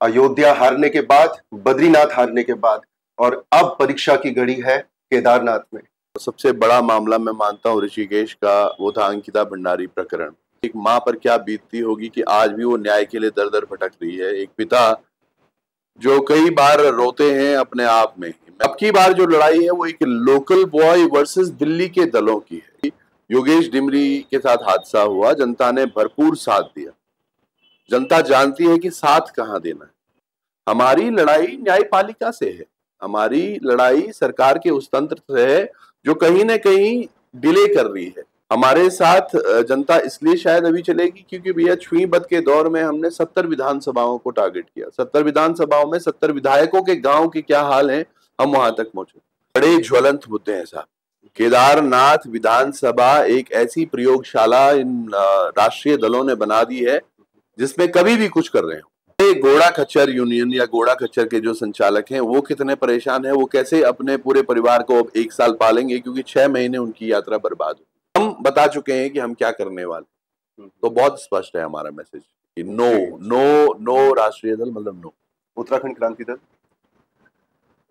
अयोध्या हारने के बाद, बद्रीनाथ हारने के बाद और अब परीक्षा की घड़ी है केदारनाथ में। सबसे बड़ा मामला मैं मानता हूँ ऋषिकेश का, वो था अंकिता भंडारी प्रकरण। एक माँ पर क्या बीतती होगी कि आज भी वो न्याय के लिए दर दर भटक रही है। एक पिता जो कई बार रोते हैं अपने आप में। अब की बार जो लड़ाई है वो एक लोकल बॉय वर्सेस दिल्ली के दलों की है। योगेश डिमरी के साथ हादसा हुआ, जनता ने भरपूर साथ दिया। जनता जानती है कि साथ कहाँ देना है। हमारी लड़ाई न्यायपालिका से है, हमारी लड़ाई सरकार के उस तंत्र से है जो कहीं ना कहीं डिले कर रही है। हमारे साथ जनता इसलिए शायद अभी चलेगी क्योंकि भैया छुईबद के दौर में हमने 70 विधानसभाओं को टारगेट किया। 70 विधानसभाओं में 70 विधायकों के गांव के क्या हाल है, हम वहां तक पहुंचे। बड़े ज्वलंत मुद्दे हैं साहब। केदारनाथ विधानसभा एक ऐसी प्रयोगशाला इन राष्ट्रीय दलों ने बना दी है जिसमें कभी भी कुछ कर रहे हो। घोड़ा खच्चर यूनियन या घोड़ा खच्चर के जो संचालक हैं वो कितने परेशान हैं, वो कैसे अपने पूरे परिवार को अब एक साल पालेंगे क्योंकि 6 महीने उनकी यात्रा बर्बाद हो। हम बता चुके हैं कि हम क्या करने वाले, तो बहुत स्पष्ट है हमारा मैसेज कि नो नो नो राष्ट्रीय दल मतलब नो। उत्तराखंड क्रांति दल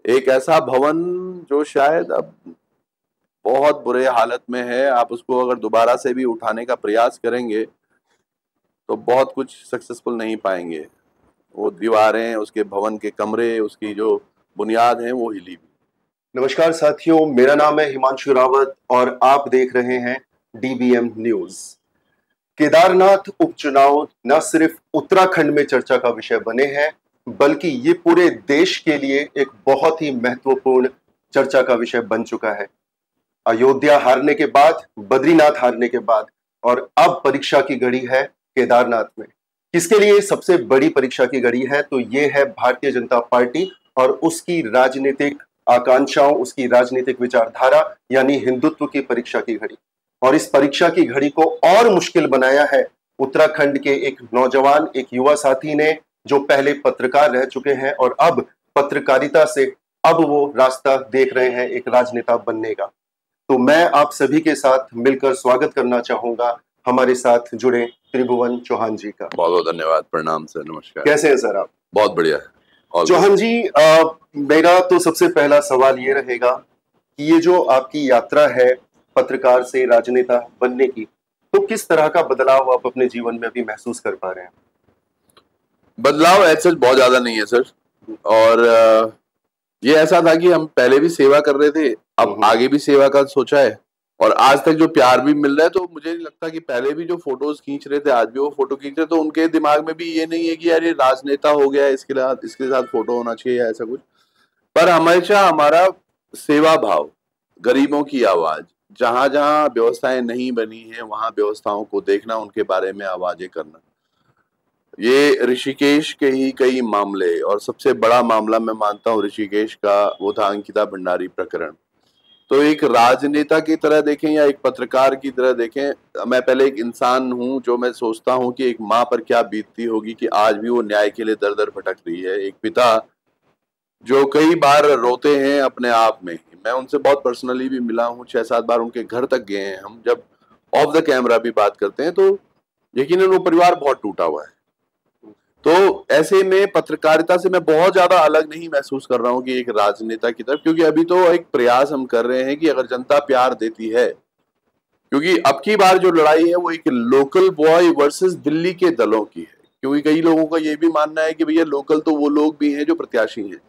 एक ऐसा भवन जो शायद अब बहुत बुरे हालत में है, आप उसको अगर दोबारा से भी उठाने का प्रयास करेंगे तो बहुत कुछ सक्सेसफुल नहीं पाएंगे। वो दीवारें, उसके भवन के कमरे, उसकी जो बुनियाद है वो हिली भी। नमस्कार साथियों, मेरा नाम है हिमांशु रावत और आप देख रहे हैं डीबीएम न्यूज। केदारनाथ उपचुनाव न सिर्फ उत्तराखंड में चर्चा का विषय बने हैं बल्कि ये पूरे देश के लिए एक बहुत ही महत्वपूर्ण चर्चा का विषय बन चुका है। अयोध्या हारने के बाद, बद्रीनाथ हारने के बाद और अब परीक्षा की घड़ी है केदारनाथ में। किसके लिए सबसे बड़ी परीक्षा की घड़ी है? तो ये है भारतीय जनता पार्टी और उसकी राजनीतिक आकांक्षाओं, उसकी राजनीतिक विचारधारा यानी हिंदुत्व की परीक्षा की घड़ी। और इस परीक्षा की घड़ी को और मुश्किल बनाया है उत्तराखंड के एक नौजवान, एक युवा साथी ने, जो पहले पत्रकार रह चुके हैं और अब पत्रकारिता से अब वो रास्ता देख रहे हैं एक राजनेता बनने का। तो मैं आप सभी के साथ मिलकर स्वागत करना चाहूंगा हमारे साथ जुड़े त्रिभुवन चौहान जी का। बहुत बहुत धन्यवाद। प्रणाम सर, नमस्कार। कैसे हैं सर आप? बहुत बढ़िया है चौहान जी, मेरा तो सबसे पहला सवाल ये रहेगा कि ये जो आपकी यात्रा है पत्रकार से राजनेता बनने की, तो किस तरह का बदलाव आप अपने जीवन में अभी महसूस कर पा रहे हैं? बदलाव ऐसा बहुत ज्यादा नहीं है सर, और ये ऐसा था कि हम पहले भी सेवा कर रहे थे, अब आगे भी सेवा का सोचा है और आज तक जो प्यार भी मिल रहा है, तो मुझे नहीं लगता कि पहले भी जो फोटोज खींच रहे थे आज भी वो फोटो खींच रहे, तो उनके दिमाग में भी ये नहीं है कि यार ये राजनेता हो गया इसके साथ फोटो होना चाहिए या ऐसा कुछ। पर हमेशा हमारा सेवा भाव, गरीबों की आवाज, जहां जहां व्यवस्थाएं नहीं बनी है वहां व्यवस्थाओं को देखना, उनके बारे में आवाजें करना। ये ऋषिकेश के ही कई मामले, और सबसे बड़ा मामला मैं मानता हूँ ऋषिकेश का, वो था अंकिता भंडारी प्रकरण। तो एक राजनेता की तरह देखें या एक पत्रकार की तरह देखें, मैं पहले एक इंसान हूं जो मैं सोचता हूं कि एक माँ पर क्या बीतती होगी कि आज भी वो न्याय के लिए दर दर भटक रही है। एक पिता जो कई बार रोते हैं अपने आप में। मैं उनसे बहुत पर्सनली भी मिला हूँ, 6-7 बार उनके घर तक गए हैं। हम जब ऑफ द कैमरा भी बात करते हैं तो यकीनन वो परिवार बहुत टूटा हुआ है। तो ऐसे में पत्रकारिता से मैं बहुत ज्यादा अलग नहीं महसूस कर रहा हूँ कि एक राजनेता की तरफ, क्योंकि अभी तो एक प्रयास हम कर रहे हैं कि अगर जनता प्यार देती है, क्योंकि अब की बार जो लड़ाई है वो एक लोकल बॉय वर्सेस दिल्ली के दलों की है। क्योंकि कई लोगों का ये भी मानना है कि भैया लोकल तो वो लोग भी हैं जो प्रत्याशी हैं,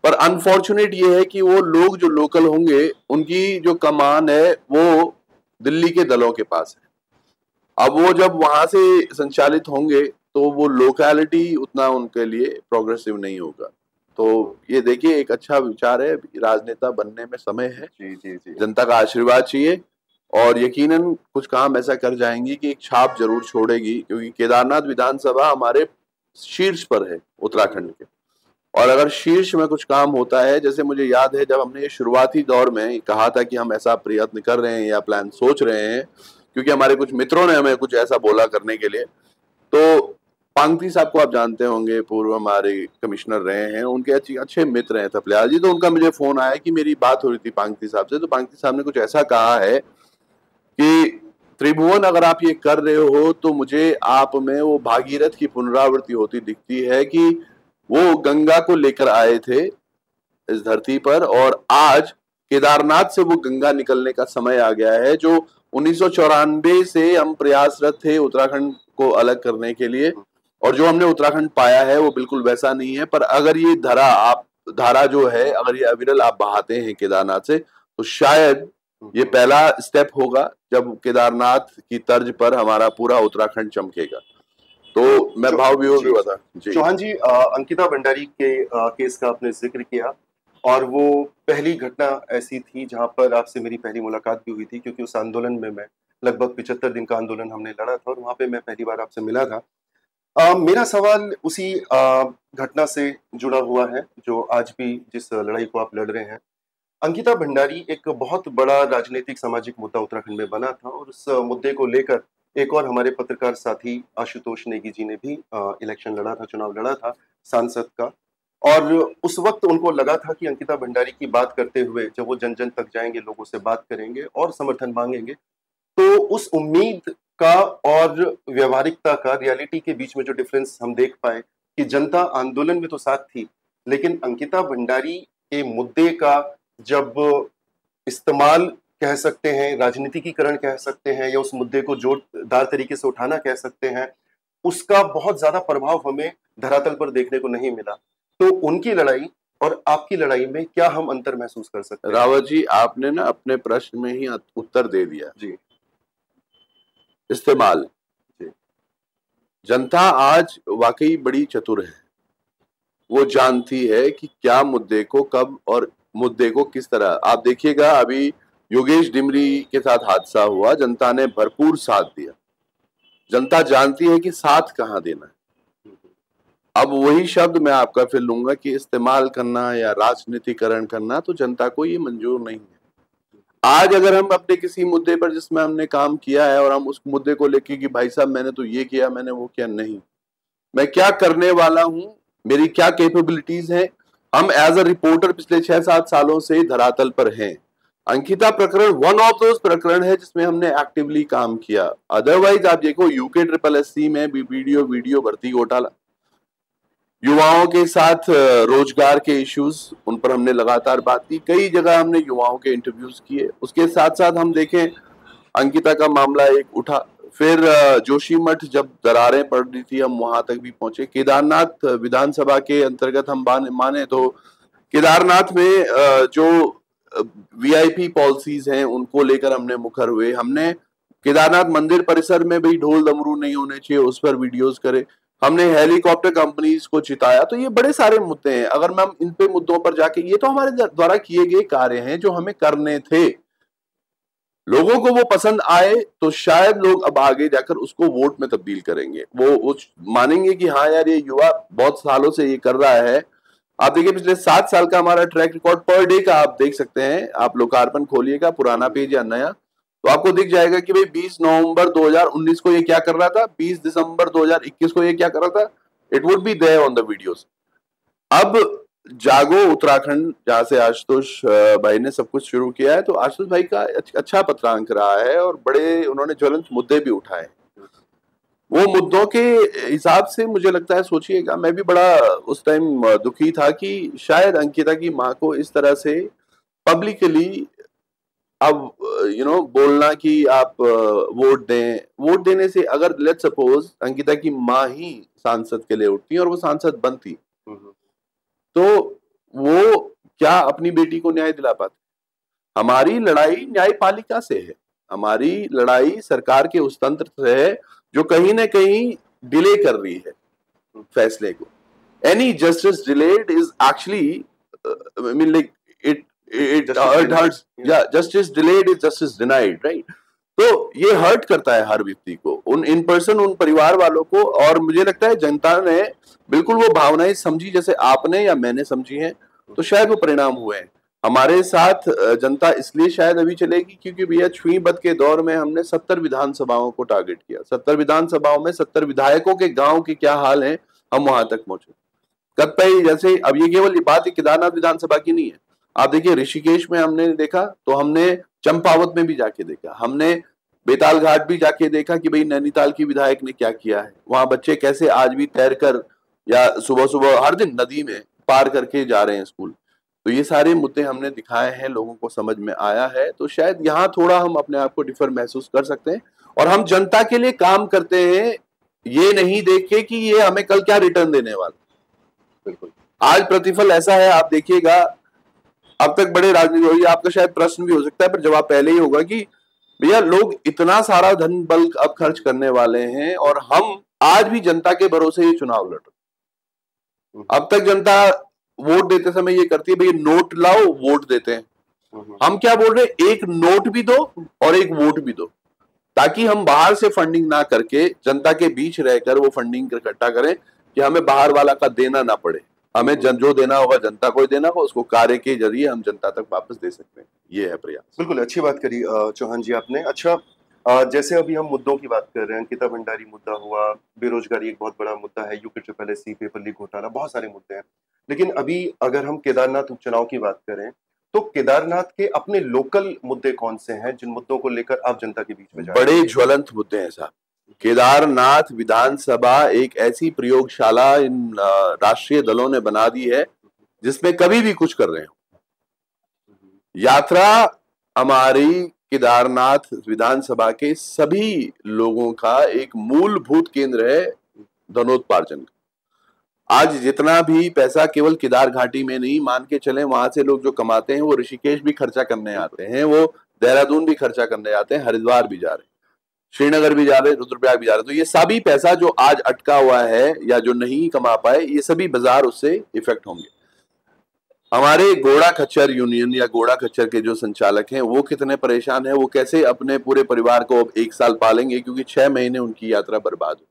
पर अनफॉर्चुनेट ये है कि वो लोग जो लोकल होंगे उनकी जो कमान है वो दिल्ली के दलों के पास है। अब वो जब वहां से संचालित होंगे तो वो लोकैलिटी उतना उनके लिए प्रोग्रेसिव नहीं होगा। तो ये देखिए, एक अच्छा विचार है, राजनेता बनने में समय है। जी जी जी। जनता का आशीर्वाद चाहिए और यकीनन कुछ काम ऐसा कर जाएंगी कि एक छाप जरूर छोड़ेगी, क्योंकि केदारनाथ विधानसभा हमारे शीर्ष पर है उत्तराखंड के। और अगर शीर्ष में कुछ काम होता है, जैसे मुझे याद है जब हमने ये शुरुआती दौर में कहा था कि हम ऐसा प्रयत्न कर रहे हैं या प्लान सोच रहे हैं, क्योंकि हमारे कुछ मित्रों ने हमें कुछ ऐसा बोला करने के लिए, तो पांगती साहब को आप जानते होंगे, पूर्व हमारे कमिश्नर रहे हैं, उनके अच्छे मित्र हैं थपलियाल जी। तो उनका मुझे फोन आया कि मेरी बात हो रही थी पांगती साहब से, तो पांगती साहब ने कुछ ऐसा कहा है कि त्रिभुवन अगर आप ये कर रहे हो तो मुझे आप में वो भागीरथ की पुनरावृत्ति होती दिखती है कि वो गंगा को लेकर आए थे इस धरती पर, और आज केदारनाथ से वो गंगा निकलने का समय आ गया है। जो 1994 से हम प्रयासरत थे उत्तराखंड को अलग करने के लिए, और जो हमने उत्तराखंड पाया है वो बिल्कुल वैसा नहीं है। पर अगर ये धारा जो है, अगर ये अविरल आप बहाते हैं केदारनाथ से, तो शायद ये पहला स्टेप होगा जब केदारनाथ की तर्ज पर हमारा पूरा उत्तराखंड चमकेगा। तो मैं भाव विभोर भी बता। चौहान जी, अंकिता भंडारी के केस का आपने जिक्र किया, और वो पहली घटना ऐसी थी जहां पर आपसे मेरी पहली मुलाकात भी हुई थी, क्योंकि उस आंदोलन में मैं लगभग 75 दिन का आंदोलन हमने लड़ा था, और वहां पे मैं पहली बार आपसे मिला था। मेरा सवाल उसी घटना से जुड़ा हुआ है जो आज भी जिस लड़ाई को आप लड़ रहे हैं। अंकिता भंडारी एक बहुत बड़ा राजनीतिक सामाजिक मुद्दा उत्तराखंड में बना था, और उस मुद्दे को लेकर एक और हमारे पत्रकार साथी आशुतोष नेगी जी ने भी इलेक्शन लड़ा था, चुनाव लड़ा था सांसद का। और उस वक्त उनको लगा था कि अंकिता भंडारी की बात करते हुए जब वो जन जन तक जाएंगे, लोगों से बात करेंगे और समर्थन मांगेंगे, तो उस उम्मीद का और व्यवहारिकता का, रियलिटी के बीच में जो डिफरेंस हम देख पाए कि जनता आंदोलन में तो साथ थी, लेकिन अंकिता भंडारी के मुद्दे का जब इस्तेमाल कह सकते हैं, राजनीतिकीकरण कह सकते हैं, या उस मुद्दे को जोरदार तरीके से उठाना कह सकते हैं, उसका बहुत ज्यादा प्रभाव हमें धरातल पर देखने को नहीं मिला। तो उनकी लड़ाई और आपकी लड़ाई में क्या हम अंतर महसूस कर सकते हैं? रावत जी, आपने ना अपने प्रश्न में ही उत्तर दे दिया जी। इस्तेमाल। जनता आज वाकई बड़ी चतुर है, वो जानती है कि क्या मुद्दे को कब और मुद्दे को किस तरह। आप देखिएगा, अभी योगेश डिमरी के साथ हादसा हुआ, जनता ने भरपूर साथ दिया। जनता जानती है कि साथ कहां देना है। अब वही शब्द मैं आपका फिर लूंगा कि इस्तेमाल करना या राजनीतिकरण करना, तो जनता को ये मंजूर नहीं है। आज अगर हम अपने किसी मुद्दे पर जिसमें हमने काम किया है और हम उस मुद्दे को लेके कि भाई साहब मैंने तो ये किया, मैंने वो किया, नहीं, मैं क्या करने वाला हूं, मेरी क्या कैपेबिलिटीज हैं, हम एज अ रिपोर्टर पिछले 6-7 सालों से धरातल पर हैं। अंकिता प्रकरण वन ऑफ दोस प्रकरण है जिसमें हमने एक्टिवली काम किया। अदरवाइज आप देखो, यूके SSC में भी वीडियो भर्ती घोटाला, युवाओं के साथ रोजगार के इश्यूज, उन पर हमने लगातार बात की, कई जगह हमने युवाओं के इंटरव्यूज किए। उसके साथ साथ हम देखें, अंकिता का मामला एक उठा, फिर जोशीमठ जब दरारें पड़ रही थी, हम वहां तक भी पहुंचे। केदारनाथ विधानसभा के अंतर्गत हम माने तो केदारनाथ में जो VIP पॉलिसीज हैं उनको लेकर हमने मुखर हुए। हमने केदारनाथ मंदिर परिसर में भी ढोल डमरू नहीं होने चाहिए, उस पर वीडियोस करे। हमने हेलीकॉप्टर कंपनीज को चिताया। तो ये बड़े सारे मुद्दे हैं। अगर मैं इन पे मुद्दों पर जाके, ये तो हमारे द्वारा किए गए कार्य हैं जो हमें करने थे, लोगों को वो पसंद आए तो शायद लोग अब आगे जाकर उसको वोट में तब्दील करेंगे। वो मानेंगे कि हाँ यार, ये युवा बहुत सालों से ये कर रहा है। आप देखिए, पिछले 7 साल का हमारा ट्रैक रिकॉर्ड पर डे का आप देख सकते हैं। आप लोकार्पण खोलिएगा, पुराना पेज या नया, तो आपको दिख जाएगा कि भाई 20 नवंबर 2019 को ये क्या कर रहा था, 20 दिसंबर 2021 को ये क्या कर रहा था। It would be there on the videos. अब जागो उत्तराखंड, जहां से आशुतोष भाई ने सब कुछ शुरू किया है, तो आशुतोष भाई का अच्छा पत्रांक रहा है और बड़े उन्होंने ज्वलंत मुद्दे भी उठाए। वो मुद्दों के हिसाब से मुझे लगता है, सोचिएगा, मैं भी बड़ा उस टाइम दुखी था कि शायद अंकिता की माँ को इस तरह से पब्लिकली अब बोलना कि आप वोट दें, वोट देने से अगर लेट्स सपोज अंकिता की माँ ही सांसद के लिए उठती और वो सांसद बनती, तो वो क्या अपनी बेटी को न्याय दिला पाते? हमारी लड़ाई न्यायपालिका से है, हमारी लड़ाई सरकार के उस तंत्र से है जो कहीं ना कहीं डिले कर रही है फैसले को। Any justice delayed is actually, I mean like it hurts. Yeah, justice delayed is justice denied, right? तो ये हर्ट करता है हर व्यक्ति को, उन इन पर्सन, उन परिवार वालों को। और मुझे लगता है जनता ने बिल्कुल वो भावनाएं समझी जैसे आपने या मैंने समझी हैं, तो शायद वो परिणाम हुए हैं। हमारे साथ जनता इसलिए शायद अभी चलेगी क्योंकि भैया छुई बद के दौर में हमने 70 विधानसभाओं को टारगेट किया। 70 विधानसभाओं में 70 विधायकों के गांव के क्या हाल है, हम वहां तक पहुंचे। कतई जैसे, अब ये केवल बात केदारनाथ विधानसभा की नहीं है, आप देखिए ऋषिकेश में हमने देखा, तो हमने चंपावत में भी जाके देखा, हमने बेताल घाट भी जाके देखा कि भाई नैनीताल की विधायक ने क्या किया है। वहां बच्चे कैसे आज भी तैरकर या सुबह सुबह हर दिन नदी में पार करके जा रहे हैं स्कूल। तो ये सारे मुद्दे हमने दिखाए हैं, लोगों को समझ में आया है, तो शायद यहाँ थोड़ा हम अपने आप को डिफर महसूस कर सकते हैं। और हम जनता के लिए काम करते हैं, ये नहीं देख के कि ये हमें कल क्या रिटर्न देने वाला। बिल्कुल, आज प्रतिफल ऐसा है, आप देखिएगा, अब तक बड़े राजनीतिक, आपका शायद प्रश्न भी हो सकता है पर जवाब पहले ही होगा कि भैया लोग इतना सारा धन बल अब खर्च करने वाले हैं और हम आज भी जनता के भरोसे ये चुनाव लड़ रहे। अब तक जनता वोट देते समय ये करती है भैया नोट लाओ वोट देते हैं। हम क्या बोल रहे हैं, एक नोट भी दो और एक वोट भी दो, ताकि हम बाहर से फंडिंग ना करके जनता के बीच रहकर वो फंडिंग इकट्ठा करें कि हमें बाहर वाला का देना ना पड़े। हमें जो देना होगा जनता को ही देना होगा, उसको कार्य के जरिए हम जनता तक वापस दे सकते हैं। ये है प्रयास। बिल्कुल अच्छी बात करी चौहान जी आपने। अच्छा, जैसे अभी हम मुद्दों की बात कर रहे हैं, अंकिता भंडारी मुद्दा हुआ, बेरोजगारी एक बहुत बड़ा मुद्दा है, UP पेपर लीक घोटाला, बहुत सारे मुद्दे हैं। लेकिन अभी अगर हम केदारनाथ उपचुनाव की बात करें तो केदारनाथ के अपने लोकल मुद्दे कौन से हैं जिन मुद्दों को लेकर आप जनता के बीच में जा रहे हैं? बड़े ज्वलंत मुद्दे हैं साहब। केदारनाथ विधानसभा एक ऐसी प्रयोगशाला इन राष्ट्रीय दलों ने बना दी है जिसमें कभी भी कुछ कर रहे हो। यात्रा हमारी केदारनाथ विधानसभा के सभी लोगों का एक मूलभूत केंद्र है धनोत्पार्जन का। आज जितना भी पैसा केवल केदार घाटी में नहीं, मान के चले वहां से लोग जो कमाते हैं वो ऋषिकेश भी खर्चा करने आते हैं, वो देहरादून भी खर्चा करने आते हैं, हरिद्वार भी जा रहे हैं, श्रीनगर भी जा रहे हैं, रुद्रप्रयाग भी जा रहे हैं। तो ये सभी पैसा जो आज अटका हुआ है या जो नहीं कमा पाए, ये सभी बाजार उससे इफेक्ट होंगे। हमारे घोड़ा खच्चर यूनियन या घोड़ा खच्चर के जो संचालक हैं वो कितने परेशान हैं, वो कैसे अपने पूरे परिवार को अब 1 साल पालेंगे क्योंकि 6 महीने उनकी यात्रा बर्बाद हो।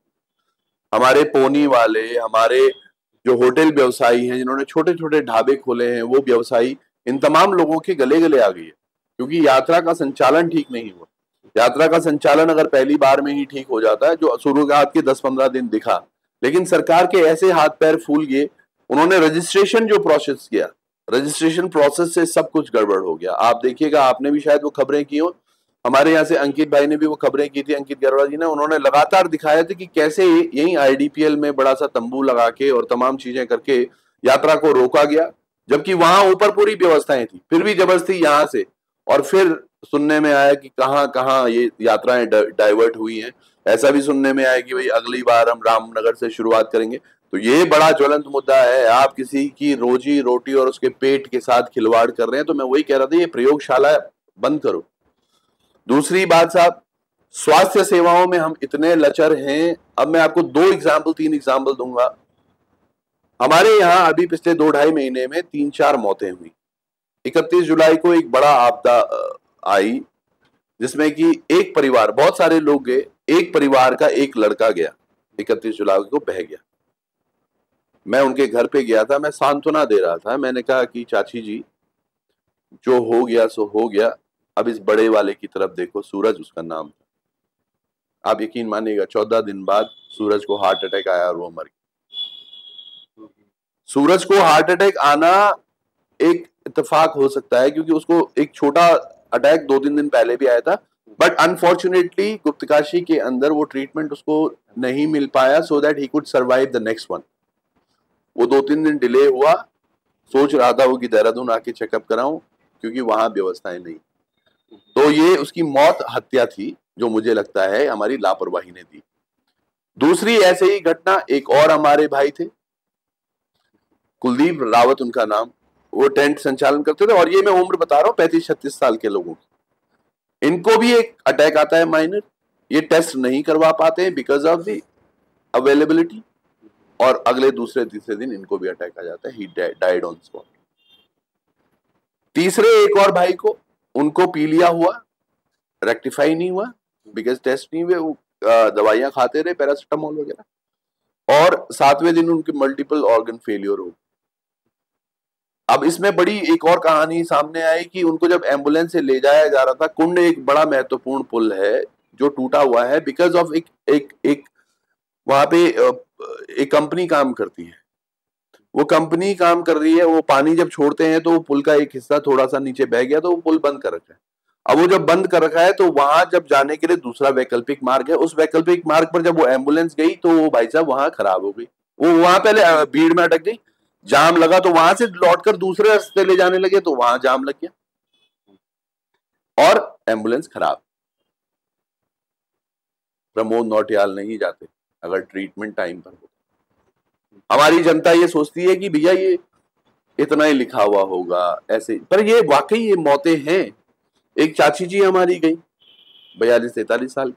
हमारे पोनी वाले, हमारे जो होटल व्यवसायी हैं जिन्होंने छोटे छोटे ढाबे खोले हैं, वो व्यवसायी, इन तमाम लोगों के गले गले आ गई है क्योंकि यात्रा का संचालन ठीक नहीं हुआ। यात्रा का संचालन अगर पहली बार में ही ठीक हो जाता है, जो शुरुआत के 10-15 दिन दिखा, लेकिन सरकार के ऐसे हाथ पैर फूल गए, उन्होंने रजिस्ट्रेशन जो प्रोसेस किया, रजिस्ट्रेशन प्रोसेस से सब कुछ गड़बड़ हो गया। आप देखिएगा, आपने भी शायद वो खबरें की हो, हमारे यहाँ से अंकित भाई ने भी वो खबरें की थी, अंकित गरोड़ा जी ने, उन्होंने लगातार दिखाया था कि कैसे यही IDPL में बड़ा सा तंबू लगा के और तमाम चीजें करके यात्रा को रोका गया, जबकि वहां ऊपर पूरी व्यवस्थाएं थी, फिर भी जबरदस्ती यहाँ से। और फिर सुनने में आया कि कहाँ कहाँ ये यात्राएं डाइवर्ट हुई हैं। ऐसा भी सुनने में आया कि भाई अगली बार हम रामनगर से शुरुआत करेंगे। तो ये बड़ा ज्वलंत मुद्दा है। आप किसी की रोजी रोटी और उसके पेट के साथ खिलवाड़ कर रहे हैं। तो मैं वही कह रहा था, ये प्रयोगशाला बंद करो। दूसरी बात साहब, स्वास्थ्य सेवाओं में हम इतने लचर हैं। अब मैं आपको 3 एग्जाम्पल दूंगा। हमारे यहाँ अभी पिछले 2-2.5 महीने में 3-4 मौतें हुई। 31 जुलाई को एक बड़ा आपदा आई जिसमें कि एक परिवार, बहुत सारे लोग गए, एक परिवार का एक लड़का गया, 31 जुलाई को बह गया। मैं उनके घर पे गया था, मैं सांत्वना दे रहा था। मैंने कहा कि चाची जी, जो हो गया सो हो गया, अब इस बड़े वाले की तरफ देखो। सूरज उसका नाम था। आप यकीन मानिएगा, 14 दिन बाद सूरज को हार्ट अटैक आया और वो मर गया। सूरज को हार्ट अटैक आना एक इत्तेफाक हो सकता है क्योंकि उसको एक छोटा अटैक 2-3 दिन पहले भी आया था, बट अनफॉर्चुनेटली गुप्तकाशी के अंदर वो ट्रीटमेंट उसको नहीं मिल पाया so that he could survive the next one. वो 2-3 दिन डिले हुआ। सोच रहा था वो कि देहरादून आके चेकअप कराऊं क्योंकि वहां व्यवस्थाएं नहीं। तो ये उसकी मौत हत्या थी, जो मुझे लगता है हमारी लापरवाही ने दी। दूसरी ऐसे ही घटना, एक और हमारे भाई थे, कुलदीप रावत उनका नाम, वो टेंट संचालन करते थे, और ये मैं उम्र बता रहा हूँ 35-36 साल के लोगों की। इनको भी एक अटैक आता है माइनर, ये टेस्ट नहीं करवा पाते हैं बिकॉज ऑफ द अवेलेबिलिटी, और अगले दूसरे-तीसरे दिन इनको भी अटैक आ जाता है। He died on spot. तीसरे एक और भाई को, उनको पीलिया हुआ, रेक्टिफाई नहीं हुआ बिकॉज टेस्ट नहीं हुए, वो दवाइयां खाते रहे, पैरासिटामोल वगैरह, और 7वें दिन उनके मल्टीपल ऑर्गन फेलियर हो। अब इसमें बड़ी एक और कहानी सामने आई कि उनको जब एम्बुलेंस से ले जाया जा रहा था, कुंड एक बड़ा महत्वपूर्ण पुल है जो टूटा हुआ है बिकॉज ऑफ एक वहां पे एक कंपनी काम करती है। वो कंपनी काम कर रही है, वो पानी जब छोड़ते हैं तो वो पुल का एक हिस्सा थोड़ा सा नीचे बह गया, तो वो पुल बंद कर रखा है। अब वो जब बंद कर रखा है तो वहां जब जाने के लिए दूसरा वैकल्पिक मार्ग है, उस वैकल्पिक मार्ग पर जब वो एम्बुलेंस गई तो वो भाई साहब वहां खराब हो गई। वो वहां पहले भीड़ में अटक गई, जाम लगा तो वहां से लौटकर दूसरे रास्ते ले जाने लगे तो वहां जाम लग गया और एम्बुलेंस खराब। प्रमोद नौटियाल नहीं जाते अगर ट्रीटमेंट टाइम पर हो। हमारी जनता ये सोचती है कि भैया ये इतना ही लिखा हुआ होगा ऐसे, पर ये वाकई ये मौतें हैं। एक चाची जी हमारी गई 42-43 साल,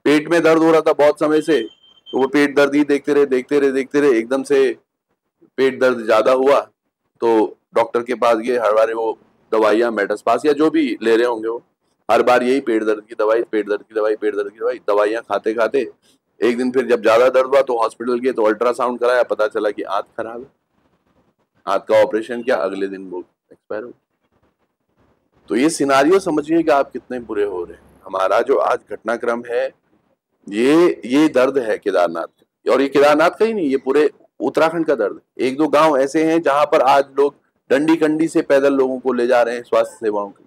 पेट में दर्द हो रहा था बहुत समय से, तो वो पेट दर्द ही देखते रहे, एकदम से पेट दर्द ज्यादा हुआ तो डॉक्टर के पास गए। हर बार वो दवाइयां मेटास्पास या जो भी ले रहे होंगे वो, हर बार यही पेट दर्द की दवाई, पेट दर्द की दवाई, पेट दर्द की दवाई, दवाइयां खाते खाते एक दिन फिर जब ज्यादा दर्द हुआ तो हॉस्पिटल गए, तो अल्ट्रासाउंड कराया, पता चला कि आंत खराब है। आंत का ऑपरेशन किया, अगले दिन वो एक्सपायर हो। तो ये सिनारियो समझिए कि आप कितने बुरे हो रहे हैं। हमारा जो आज घटनाक्रम है ये दर्द है केदारनाथ का, और ये केदारनाथ का ही नहीं, ये पूरे उत्तराखंड का दर्द है। एक दो गांव ऐसे हैं जहां पर आज लोग डंडी कंडी से पैदल लोगों को ले जा रहे हैं स्वास्थ्य सेवाओं के।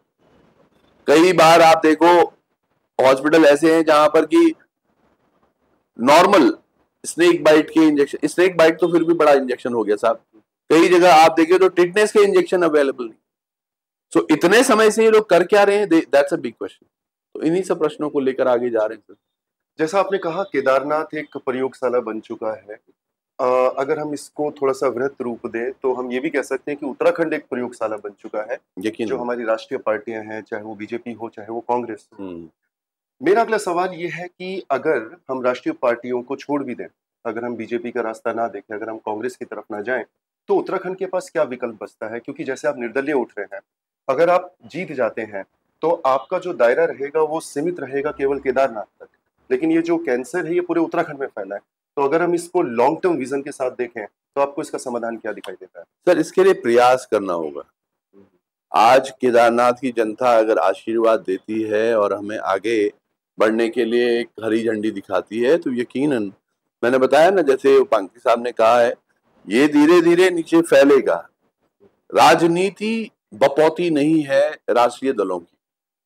कई बार आप देखो हॉस्पिटल ऐसे हैं जहां पर कि नॉर्मल स्नेक बाइट के इंजेक्शन, स्नेक बाइट तो फिर भी बड़ा इंजेक्शन हो गया साहब, कई जगह आप देखें तो टिटनेस के इंजेक्शन अवेलेबल नहीं। सो इतने समय से ये लोग कर क्या रहे हैं, दैट्स अ बिग क्वेश्चन। तो इन्हीं सब प्रश्नों को लेकर आगे जा रहे हैं सर। जैसा आपने कहा केदारनाथ एक प्रयोगशाला बन चुका है, अगर हम इसको थोड़ा सा वृहत रूप दें तो हम ये भी कह सकते हैं कि उत्तराखंड एक प्रयोगशाला बन चुका है। जो हमारी राष्ट्रीय पार्टियां हैं, चाहे वो बीजेपी हो चाहे वो कांग्रेस हो। मेरा अगला सवाल ये है कि अगर हम राष्ट्रीय पार्टियों को छोड़ भी दें, अगर हम बीजेपी का रास्ता ना देखें, अगर हम कांग्रेस की तरफ ना जाएं, तो उत्तराखंड के पास क्या विकल्प बचता है? क्योंकि जैसे आप निर्दलीय उठ रहे हैं, अगर आप जीत जाते हैं तो आपका जो दायरा रहेगा वो सीमित रहेगा केवल केदारनाथ तक, लेकिन ये जो कैंसर है ये पूरे उत्तराखंड में फैला है। तो अगर हम इसको लॉन्ग टर्म विजन के साथ देखें तो आपको इसका समाधान क्या दिखाई देता है? सर इसके लिए प्रयास करना होगा। आज केदारनाथ की जनता अगर आशीर्वाद देती है और हमें आगे बढ़ने के लिए एक हरी झंडी दिखाती है तो यकीनन, मैंने बताया ना, जैसे पंकि साहब ने कहा है, ये धीरे धीरे नीचे फैलेगा। राजनीति बपौती नहीं है राष्ट्रीय दलों की,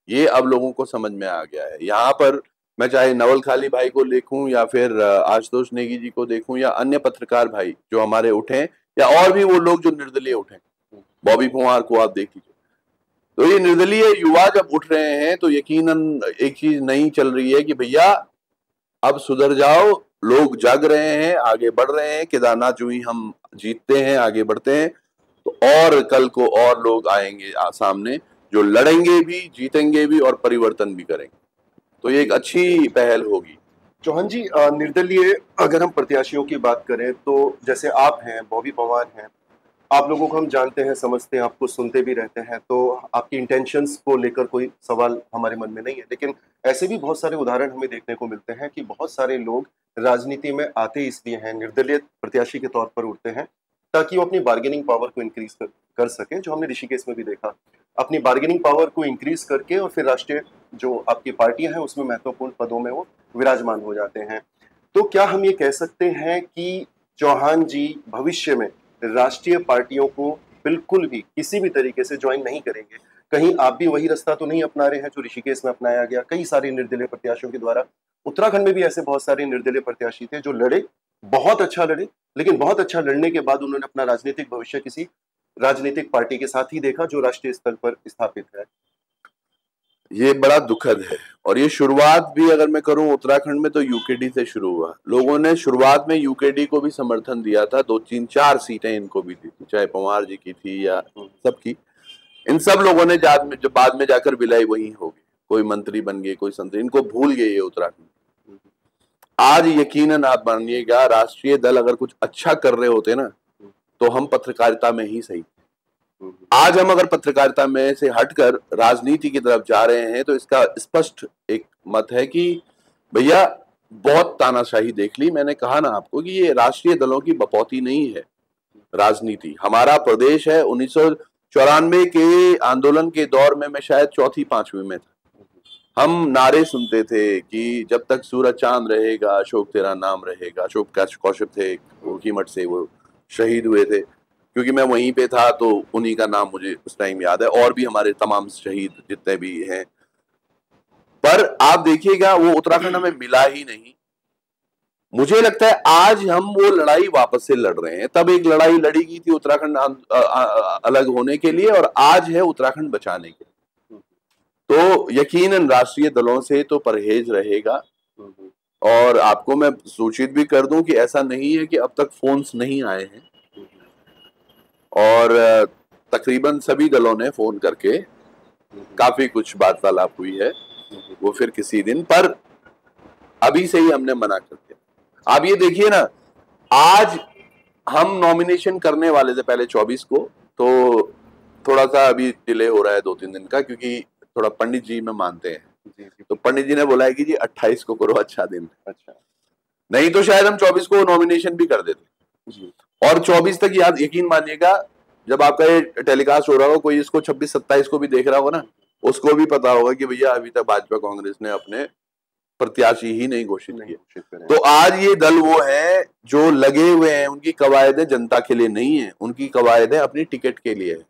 ये अब लोगों को समझ में आ गया है। यहाँ पर मैं चाहे नवल खाली भाई को देखूं या फिर आशुतोष नेगी जी को देखूं या अन्य पत्रकार भाई जो हमारे उठे, या और भी वो लोग जो निर्दलीय उठे, बॉबी पंवार को आप देख लीजिए, तो ये निर्दलीय युवा जब उठ रहे हैं तो यकीनन एक चीज नई चल रही है कि भैया अब सुधर जाओ, लोग जाग रहे हैं, आगे बढ़ रहे हैं। केदारनाथ जो ही हम जीतते हैं, आगे बढ़ते हैं, तो और कल को और लोग आएंगे सामने जो लड़ेंगे भी, जीतेंगे भी और परिवर्तन भी करेंगे। तो ये एक अच्छी पहल होगी। चौहान जी, निर्दलीय अगर हम प्रत्याशियों की बात करें तो जैसे आप हैं, बॉबी पंवार हैं, आप लोगों को हम जानते हैं, समझते हैं, आपको सुनते भी रहते हैं, तो आपकी इंटेंशंस को लेकर कोई सवाल हमारे मन में नहीं है। लेकिन ऐसे भी बहुत सारे उदाहरण हमें देखने को मिलते हैं कि बहुत सारे लोग राजनीति में आते इसलिए हैं, निर्दलीय प्रत्याशी के तौर पर उठते हैं ताकि वो अपनी बार्गेनिंग पावर को इंक्रीज कर सके, जो हमने ऋषिकेश में भी देखा। अपनी बार्गेनिंग पावर को इंक्रीज करके और फिर राष्ट्रीय जो आपकी पार्टियां हैं उसमें महत्वपूर्ण पदों में वो विराजमान हो जाते हैं। तो क्या हम ये कह सकते हैं कि चौहान जी भविष्य में राष्ट्रीय पार्टियों को बिल्कुल भी किसी भी तरीके से ज्वाइन नहीं करेंगे? कहीं आप भी वही रास्ता तो नहीं अपना रहे हैं जो ऋषिकेश में अपनाया गया कई सारे निर्दलीय प्रत्याशियों के द्वारा? उत्तराखंड में भी ऐसे बहुत सारे निर्दलीय प्रत्याशी थे जो लड़े, बहुत अच्छा लड़े, लेकिन बहुत अच्छा लड़ने के बाद उन्होंने अपना राजनीतिक भविष्य किसी राजनीतिक पार्टी के साथ ही देखा जो राष्ट्रीय स्तर पर स्थापित है। ये बड़ा दुखद है, और ये शुरुआत भी अगर मैं करूं उत्तराखंड में तो यूकेडी से शुरू हुआ। लोगों ने शुरुआत में यूकेडी को भी समर्थन दिया था, 2-3-4 सीटें इनको भी दी थी, चाहे पंवार जी की थी या सबकी। इन सब लोगों ने जो बाद में जाकर विलय वही हो गए, कोई मंत्री बन गए, कोई संतरी, इनको भूल गए ये उत्तराखंड। आज यकीनन आप मानिएगा, राष्ट्रीय दल अगर कुछ अच्छा कर रहे होते ना तो हम पत्रकारिता में ही सही। आज हम अगर पत्रकारिता में से हटकर राजनीति की तरफ जा रहे हैं तो इसका स्पष्ट एक मत है कि भैया बहुत तानाशाही देख ली। मैंने कहा ना आपको कि ये राष्ट्रीय दलों की बपौती नहीं है राजनीति। हमारा प्रदेश है, 1994 के आंदोलन के दौर में मैं शायद 4वीं-5वीं में था। हम नारे सुनते थे कि जब तक सूरज चांद रहेगा अशोक तेरा नाम रहेगा। अशोक कौशिक थे, उनकी मठ से वो शहीद हुए थे, क्योंकि मैं वहीं पे था तो उन्हीं का नाम मुझे उस टाइम याद है, और भी हमारे तमाम शहीद जितने भी हैं। पर आप देखिएगा वो उत्तराखंड हमें मिला ही नहीं। मुझे लगता है आज हम वो लड़ाई वापस से लड़ रहे हैं। तब एक लड़ाई लड़ी गई थी उत्तराखंड अलग होने के लिए, और आज है उत्तराखंड बचाने के लिए। तो यकीनन राष्ट्रीय दलों से तो परहेज रहेगा। और आपको मैं सूचित भी कर दूं कि ऐसा नहीं है कि अब तक फोन्स नहीं आए हैं, और तकरीबन सभी दलों ने फोन करके काफी कुछ वार्तालाप हुई है। वो फिर किसी दिन, पर अभी से ही हमने मना कर दिया। आप ये देखिए ना, आज हम नॉमिनेशन करने वाले थे पहले 24 को, तो थोड़ा सा अभी डिले हो रहा है 2-3 दिन का, क्योंकि थोड़ा पंडित जी में मानते हैं। तो पंडित जी ने बोला है कि जी 28 को करो, अच्छा दिन। अच्छा, नहीं तो शायद हम 24 को नॉमिनेशन भी कर देते जी। और 24 तक यकीन मानिएगा, जब आपका ये टेलीकास्ट हो रहा हो, कोई इसको 26-27 को भी देख रहा होगा ना, उसको भी पता होगा कि भैया अभी तक भाजपा कांग्रेस ने अपने प्रत्याशी ही नहीं घोषित किए। तो आज ये दल वो है जो लगे हुए हैं, उनकी कवायदें जनता के लिए नहीं है, उनकी कवायदें अपनी टिकट के लिए है,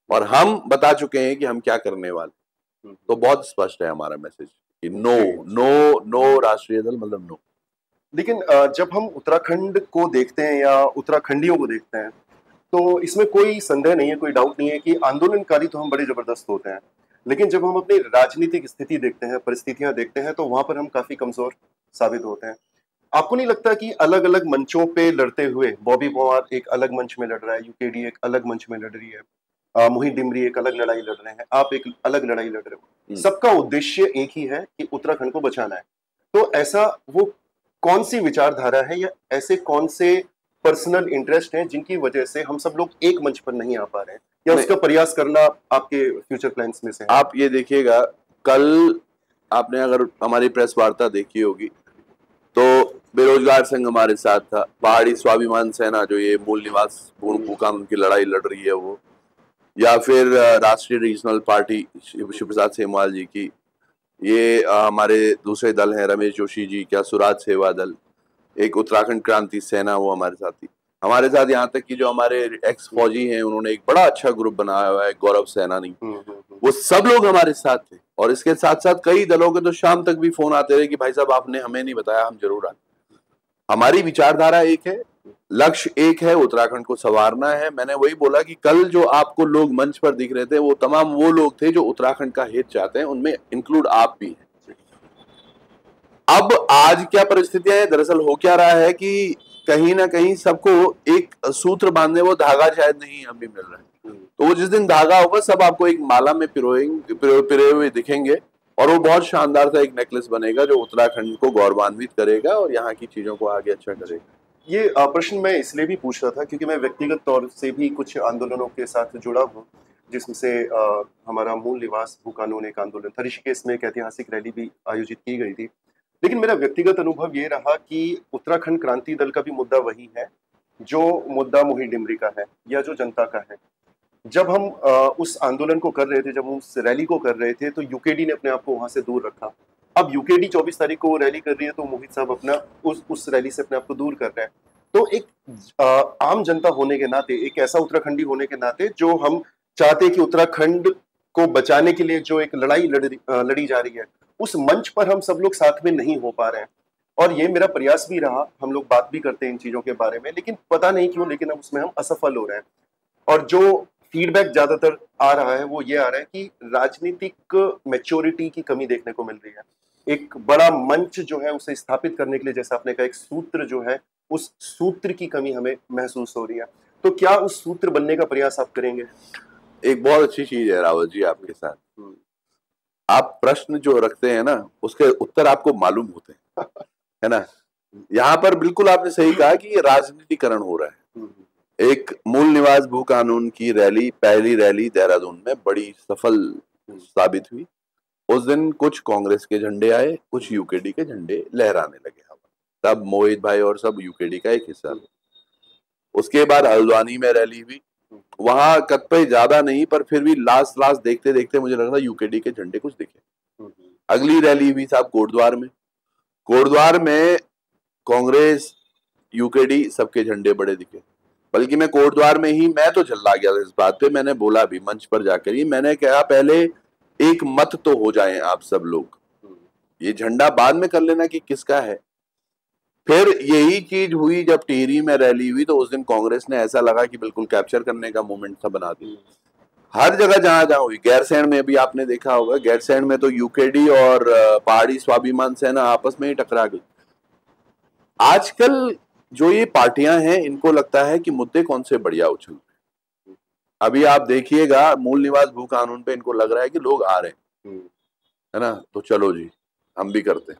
और हम बता चुके हैं कि हम क्या करने वाले। तो बहुत स्पष्ट है हमारा मैसेज कि नो नो नो राष्ट्रीय दल, मतलब नो। लेकिन जब हम उत्तराखंड को देखते हैं या उत्तराखंडियों को देखते हैं, तो इसमें कोई संदेह नहीं है, कोई डाउट नहीं है कि आंदोलनकारी तो हम बड़े जबरदस्त होते हैं, लेकिन जब हम अपनी राजनीतिक स्थिति देखते हैं, परिस्थितियां देखते हैं, तो वहां पर हम काफी कमजोर साबित होते हैं। आपको नहीं लगता कि अलग अलग मंचों पे लड़ते हुए, बॉबी पवार एक अलग मंच में लड़ रहा है, यूकेडी एक अलग मंच में लड़ रही है, मोहित डिमरी एक अलग लड़ाई लड़ रहे हैं, आप एक अलग लड़ाई लड़ रहे हो, सबका उद्देश्य एक ही है कि उत्तराखंड को बचाना है। तो ऐसा वो कौन सी विचारधारा है या ऐसे कौन से पर्सनल इंटरेस्ट हैं जिनकी वजह से हम सब लोग एक मंच पर नहीं आ पा रहे हैं, या उसका प्रयास करना आपके फ्यूचर प्लान्स में से है? आप ये देखिएगा, कल आपने अगर हमारी प्रेस वार्ता देखी होगी तो बेरोजगार संघ हमारे साथ था, पहाड़ी स्वाभिमान सेना जो ये मूल निवास भूकानून की लड़ाई लड़ रही है वो, या फिर राष्ट्रीय रीजनल पार्टी शिव प्रसाद सेमवाल जी की, ये हमारे दूसरे दल हैं रमेश जोशी जी, क्या स्वराज सेवा दल, एक उत्तराखंड क्रांति सेना, वो हमारे साथ थी। हमारे साथ यहाँ तक कि जो हमारे एक्स फौजी हैं, उन्होंने एक बड़ा अच्छा ग्रुप बनाया हुआ है, गौरव सेनानी, वो सब लोग हमारे साथ थे। और इसके साथ साथ कई दलों के तो शाम तक भी फोन आते रहे कि भाई साहब आपने हमें नहीं बताया, हम जरूर आए। हमारी विचारधारा एक है, लक्ष्य एक है, उत्तराखंड को संवारना है। मैंने वही बोला कि कल जो आपको लोग मंच पर दिख रहे थे, वो तमाम वो लोग थे जो उत्तराखंड का हित चाहते हैं, उनमें इंक्लूड आप भी हैं। अब आज क्या परिस्थितियां हैं, दरअसल हो क्या रहा है कि कहीं ना कहीं सबको एक सूत्र बांधने वो धागा शायद नहीं अभी मिल रहा है। तो वो जिस दिन धागा होगा, सब आपको एक माला में पिरोए हुए दिखेंगे, और वो बहुत शानदार सा एक नेकलेस बनेगा जो उत्तराखंड को गौरवान्वित करेगा और यहाँ की चीजों को आगे अच्छा करेगा। ये प्रश्न मैं इसलिए भी पूछ रहा था क्योंकि मैं व्यक्तिगत तौर से भी कुछ आंदोलनों के साथ जुड़ा हूँ, जिसमें से हमारा मूल निवास भूकानून एक आंदोलन था। ऋषिकेश में एक ऐतिहासिक रैली भी आयोजित की गई थी। लेकिन मेरा व्यक्तिगत अनुभव ये रहा कि उत्तराखंड क्रांति दल का भी मुद्दा वही है जो मुद्दा मोहित डिमरी का है या जो जनता का है। जब हम उस आंदोलन को कर रहे थे, जब हम उस रैली को कर रहे थे, तो यूकेडी ने अपने आप को वहां से दूर रखा। अब यूकेडी 24 तारीख को रैली कर रही है, तो मोहित साहब अपना उस रैली से अपने आप को दूर कर रहे हैं। तो एक आम जनता होने के नाते, एक ऐसा उत्तराखंडी होने के नाते जो हम चाहते कि उत्तराखंड को बचाने के लिए जो एक लड़ाई लड़ी जा रही है, उस मंच पर हम सब लोग साथ में नहीं हो पा रहे हैं। और ये मेरा प्रयास भी रहा, हम लोग बात भी करते हैं इन चीजों के बारे में, लेकिन पता नहीं क्यों, लेकिन अब उसमें हम असफल हो रहे हैं। और जो फीडबैक ज्यादातर आ रहा है वो ये आ रहा है कि राजनीतिक मैच्योरिटी की कमी देखने को मिल रही है। एक बड़ा मंच जो है उसे स्थापित करने के लिए, जैसा आपने कहा, एक सूत्र जो है, उस सूत्र की कमी हमें महसूस हो रही है। तो क्या उस सूत्र बनने का प्रयास आप करेंगे? एक बहुत अच्छी चीज है रावत जी आपके साथ, आप प्रश्न जो रखते हैं ना, उसके उत्तर आपको मालूम होते हैं, है ना। यहाँ पर बिल्कुल आपने सही कहा कि ये राजनीतिकरण हो रहा है। एक मूल निवास भू कानून की रैली, पहली रैली देहरादून में बड़ी सफल साबित हुई। उस दिन कुछ कांग्रेस के झंडे आए, कुछ यूकेडी के झंडे लहराने लगे हवा। तब मोहित भाई और सब यूकेडी का एक हिस्सा। उसके बाद हल्द्वानी में रैली हुई, वहां कतई ज्यादा नहीं, पर फिर भी लास्ट देखते देखते मुझे लग रहा यूकेडी के झंडे कुछ दिखे। अगली रैली हुई साहब कोटद्वार में। कोटद्वार में कांग्रेस, यूकेडी सबके झंडे बड़े दिखे। बल्कि मैं कोटद्वार में ही, मैं तो झल्ला गया था इस बात पे, मैंने बोला भी मंच पर जाकर ही, मैंने कहा पहले एक मत तो हो जाएं आप सब लोग, ये झंडा बाद में कर लेना कि किसका है, फिर यही चीज हुई जब टिहरी में रैली हुई, तो उस दिन कांग्रेस ने ऐसा लगा कि बिल्कुल कैप्चर करने का मोमेंट था, बना दी। हर जगह जहां जहां हुई, गैरसैंण में भी आपने देखा होगा, गैरसैंण में तो यूकेडी और पहाड़ी स्वाभिमान सेना आपस में ही टकरा गई। आजकल जो ये पार्टियां हैं, इनको लगता है कि मुद्दे कौन से बढ़िया उछल रहे हैं। अभी आप देखिएगा मूल निवास भू कानून पे इनको लग रहा है कि लोग आ रहे हैं, है ना, तो चलो जी हम भी करते हैं।